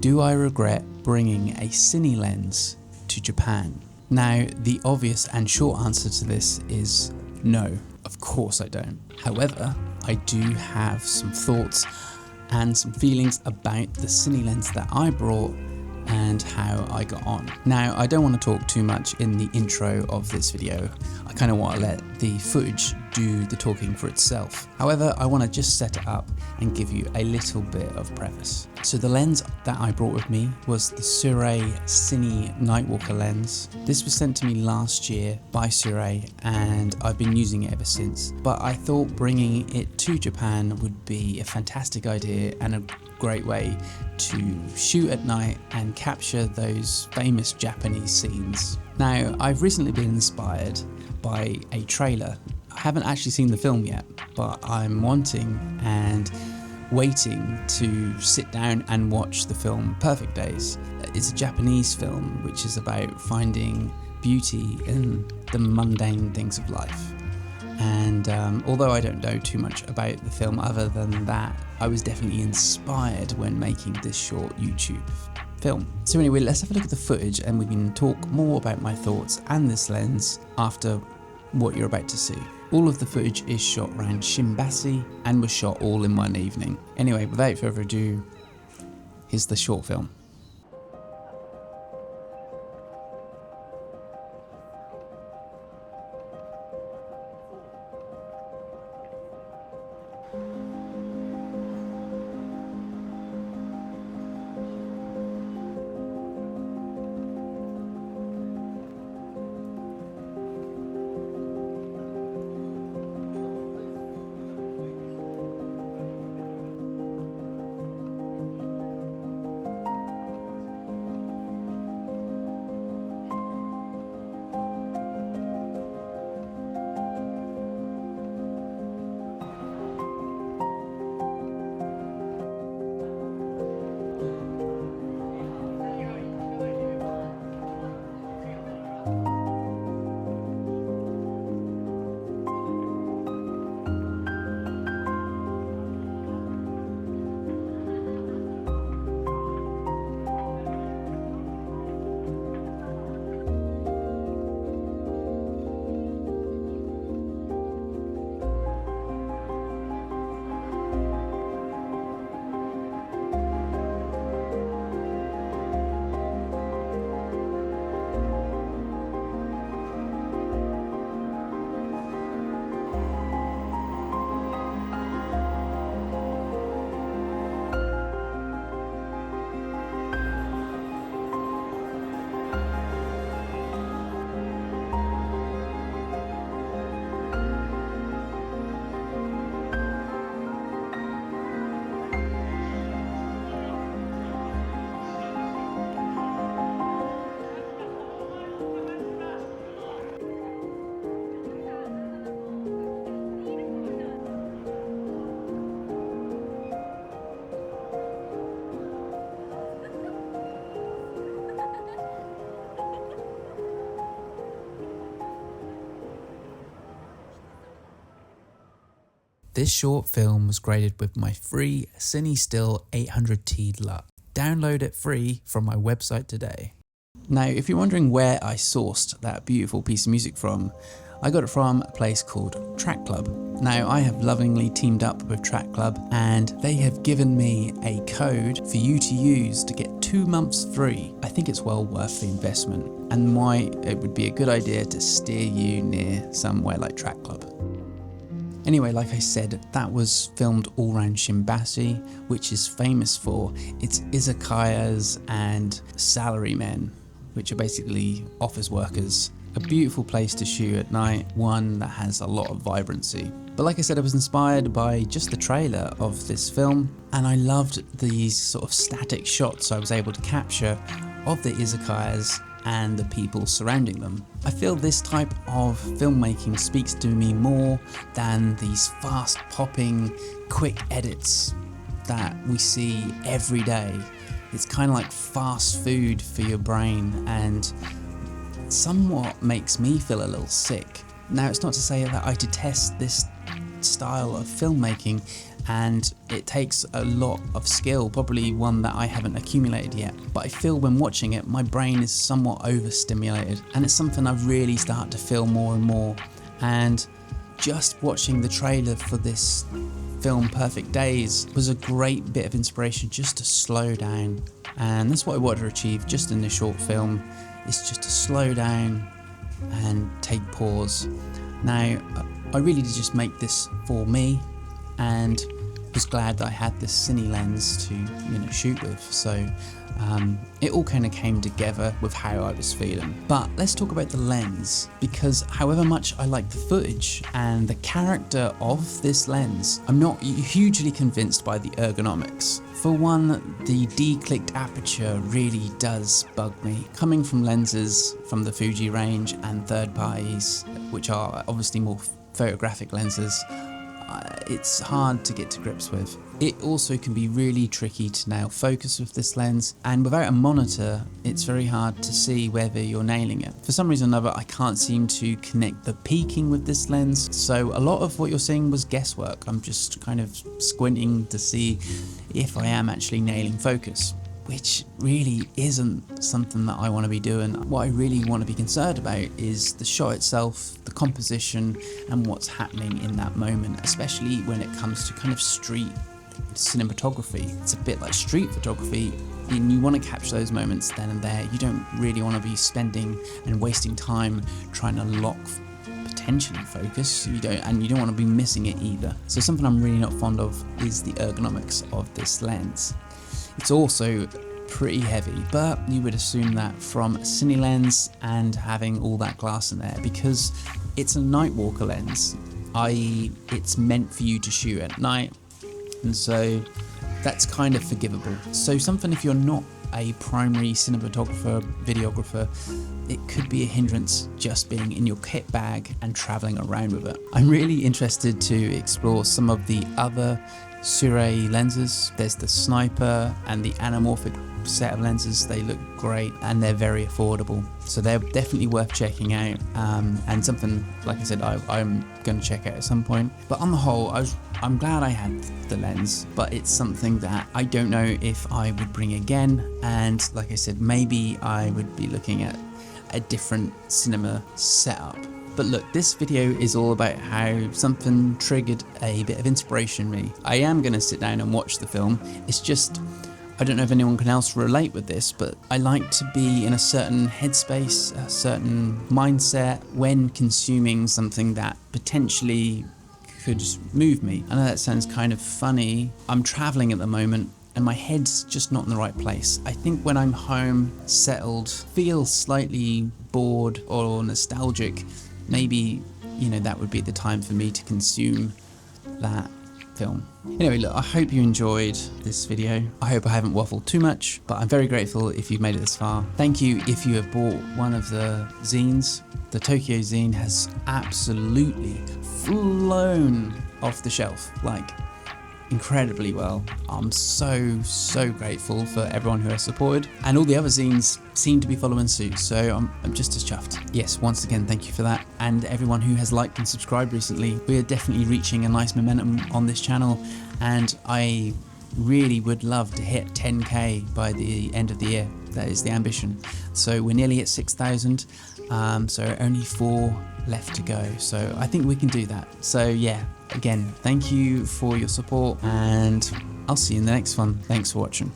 Do I regret bringing a CINE lens to Japan? Now, the obvious and short answer to this is no, of course I don't. However, I do have some thoughts and some feelings about the CINE lens that I brought and how I got on. Now, I don't want to talk too much in the intro of this video. I kind of want to let the footage do the talking for itself. However, I want to just set it up and give you a little bit of preface. So the lens that I brought with me was the Sirui Cine Nightwalker lens. This was sent to me last year by Sirui and I've been using it ever since. But I thought bringing it to Japan would be a fantastic idea and a great way to shoot at night and capture those famous Japanese scenes. Now, I've recently been inspired by a trailer. I haven't actually seen the film yet, but I'm wanting and waiting to sit down and watch the film Perfect Days. It's a Japanese film which is about finding beauty in the mundane things of life. And although I don't know too much about the film other than that, I was definitely inspired when making this short YouTube film. So anyway, let's have a look at the footage and we can talk more about my thoughts and this lens after what you're about to see. All of the footage is shot around Shinbashi and was shot all in one evening. Anyway, without further ado, here's the short film. This short film was graded with my free Cine Still 800T LUT. Download it free from my website today. Now, if you're wondering where I sourced that beautiful piece of music from, I got it from a place called Track Club. Now, I have lovingly teamed up with Track Club and they have given me a code for you to use to get 2 months free. I think it's well worth the investment and why it would be a good idea to steer you near somewhere like Track Club. Anyway, like I said, that was filmed all around Shinbashi, which is famous for its izakayas and salarymen, which are basically office workers. A beautiful place to shoot at night, one that has a lot of vibrancy. But like I said, I was inspired by just the trailer of this film, and I loved these sort of static shots I was able to capture of the izakayas and the people surrounding them. I feel this type of filmmaking speaks to me more than these fast popping quick edits that we see every day. It's kind of like fast food for your brain and somewhat makes me feel a little sick. Now, it's not to say that I detest this style of filmmaking. and it takes a lot of skill, probably one that I haven't accumulated yet. But I feel when watching it, my brain is somewhat overstimulated, and it's something I really start to feel more and more. And just watching the trailer for this film Perfect Days was a great bit of inspiration just to slow down, and that's what I want to achieve just in this short film, is just to slow down and take pause. Now, I really did just make this for me, and was glad that I had this CINE lens to shoot with. So it all kind of came together with how I was feeling. But let's talk about the lens, because however much I like the footage and the character of this lens, I'm not hugely convinced by the ergonomics. For one, the declicked aperture really does bug me. Coming from lenses from the Fuji range and third parties, which are obviously more photographic lenses, it's hard to get to grips with. It also can be really tricky to nail focus with this lens, and without a monitor, it's very hard to see whether you're nailing it. For some reason or another, I can't seem to connect the peaking with this lens, so a lot of what you're seeing was guesswork. I'm just kind of squinting to see if I am actually nailing focus, which really isn't something that I want to be doing. What I really want to be concerned about is the shot itself, the composition, and what's happening in that moment, especially when it comes to kind of street cinematography. It's a bit like street photography, and you want to capture those moments then and there. You don't really want to be spending and wasting time trying to lock potentially focus. You don't want to be missing it either. So something I'm really not fond of is the ergonomics of this lens. It's also pretty heavy, but you would assume that from a CINE lens and having all that glass in there, because it's a night walker lens, i.e. it's meant for you to shoot at night, and so that's kind of forgivable. So something, if you're not a primary cinematographer, videographer, it could be a hindrance just being in your kit bag and traveling around with it. I'm really interested to explore some of the other Sirui lenses. There's the Sniper and the anamorphic set of lenses. They look great and they're very affordable, so they're definitely worth checking out, and something, like I said, I'm going to check out at some point. But on the whole, I'm glad I had the lens, but it's something that I don't know if I would bring again, and like I said, maybe I would be looking at a different cinema setup. But look, this video is all about how something triggered a bit of inspiration in me. I am going to sit down and watch the film. It's just, I don't know if anyone can else relate with this, but I like to be in a certain headspace, a certain mindset when consuming something that potentially could move me. I know that sounds kind of funny. I'm traveling at the moment and my head's just not in the right place. I think when I'm home, settled, feel slightly bored or nostalgic, maybe, that would be the time for me to consume that film. Anyway, look, I hope you enjoyed this video. I hope I haven't waffled too much, but I'm very grateful if you've made it this far. Thank you if you have bought one of the zines. The Tokyo zine has absolutely flown off the shelf, like incredibly well. I'm so grateful for everyone who has supported, and all the other zines seem to be following suit, so I'm just as chuffed. Yes, once again, thank you for that, and everyone who has liked and subscribed recently. We are definitely reaching a nice momentum on this channel, and I really would love to hit 10k by the end of the year. That is the ambition. So we're nearly at 6,000, so only 4 left to go, so I think we can do that. So yeah, again, thank you for your support, and I'll see you in the next one. Thanks for watching.